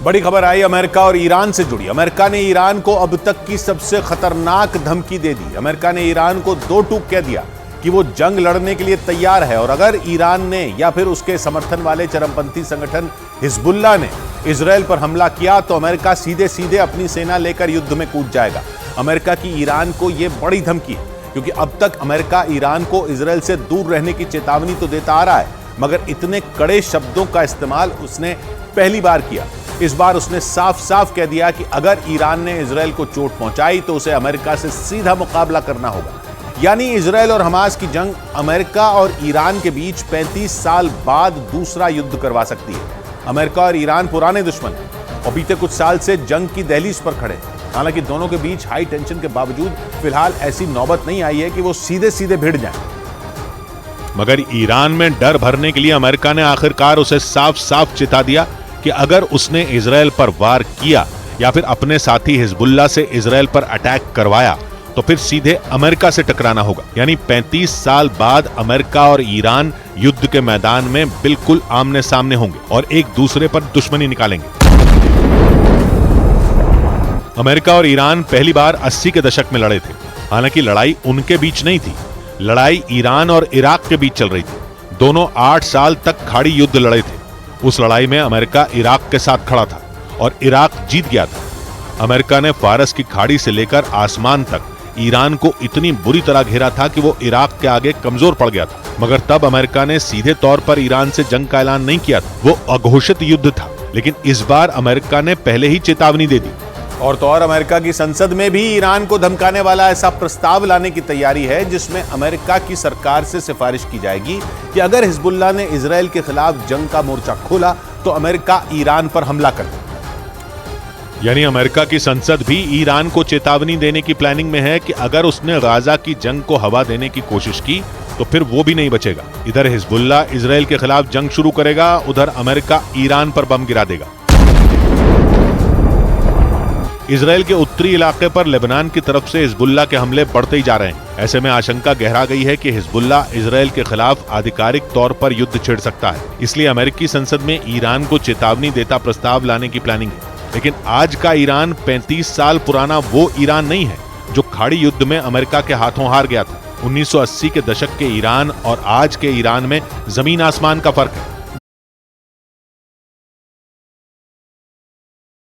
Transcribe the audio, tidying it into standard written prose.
बड़ी खबर आई अमेरिका और ईरान से जुड़ी। अमेरिका ने ईरान को अब तक की सबसे खतरनाक धमकी दे दी। अमेरिका ने ईरान को दो टूक कह दिया कि वो जंग लड़ने के लिए तैयार है और अगर ईरान ने या फिर उसके समर्थन वाले चरमपंथी संगठन हिजबुल्लाह ने इजरायल पर हमला किया तो अमेरिका सीधे सीधे अपनी सेना लेकर युद्ध में कूद जाएगा। अमेरिका की ईरान को यह बड़ी धमकी है क्योंकि अब तक अमेरिका ईरान को इजरायल से दूर रहने की चेतावनी तो देता आ रहा है, मगर इतने कड़े शब्दों का इस्तेमाल उसने पहली बार किया। इस बार उसने साफ साफ कह दिया कि अगर ईरान ने इजरायल को चोट पहुंचाई तो उसे अमेरिका से सीधा मुकाबला करना होगा। यानी इजरायल और हमास की जंग अमेरिका और ईरान के बीच 35 साल बाद दूसरा युद्ध करवा सकती है। अमेरिका और ईरान पुराने दुश्मन हैं और बीते कुछ साल से जंग की दहलीज पर खड़े हैं। हालांकि दोनों के बीच हाई टेंशन के बावजूद फिलहाल ऐसी नौबत नहीं आई है कि वो सीधे सीधे भिड़ जाएं। मगर ईरान में डर भरने के लिए अमेरिका ने आखिरकार उसे साफ साफ चिता दिया कि अगर उसने इजरायल पर वार किया या फिर अपने साथी हिजबुल्लाह से इजरायल पर अटैक करवाया तो फिर सीधे अमेरिका से टकराना होगा। यानी 35 साल बाद अमेरिका और ईरान युद्ध के मैदान में बिल्कुल आमने सामने होंगे और एक दूसरे पर दुश्मनी निकालेंगे। अमेरिका और ईरान पहली बार 80 के दशक में लड़े थे। हालांकि लड़ाई उनके बीच नहीं थी, लड़ाई ईरान और इराक के बीच चल रही थी। दोनों 8 साल तक खाड़ी युद्ध लड़े थे। उस लड़ाई में अमेरिका इराक के साथ खड़ा था और इराक जीत गया था। अमेरिका ने फारस की खाड़ी से लेकर आसमान तक ईरान को इतनी बुरी तरह घेरा था कि वो इराक के आगे कमजोर पड़ गया था। मगर तब अमेरिका ने सीधे तौर पर ईरान से जंग का ऐलान नहीं किया था, वो अघोषित युद्ध था। लेकिन इस बार अमेरिका ने पहले ही चेतावनी दे दी। और तो और अमेरिका की संसद में भी ईरान को धमकाने वाला ऐसा प्रस्ताव लाने की तैयारी है जिसमें अमेरिका की सरकार से सिफारिश की जाएगी कि अगर हिजबुल्लाह ने इजरायल के खिलाफ जंग का मोर्चा खोला तो अमेरिका ईरान पर हमला कर दे। यानी अमेरिका की संसद भी ईरान को चेतावनी देने की प्लानिंग में है कि अगर उसने गाजा की जंग को हवा देने की कोशिश की तो फिर वो भी नहीं बचेगा। इधर हिजबुल्लाह इजरायल के खिलाफ जंग शुरू करेगा, उधर अमेरिका ईरान पर बम गिरा देगा। इजरायल के उत्तरी इलाके पर लेबनान की तरफ से हिजबुल्लाह के हमले बढ़ते ही जा रहे हैं। ऐसे में आशंका गहरा गई है कि हिजबुल्लाह इजरायल के खिलाफ आधिकारिक तौर पर युद्ध छेड़ सकता है। इसलिए अमेरिकी संसद में ईरान को चेतावनी देता प्रस्ताव लाने की प्लानिंग है। लेकिन आज का ईरान 35 साल पुराना वो ईरान नहीं है जो खाड़ी युद्ध में अमेरिका के हाथों हार गया था। 1980 के दशक के ईरान और आज के ईरान में जमीन आसमान का फर्क है।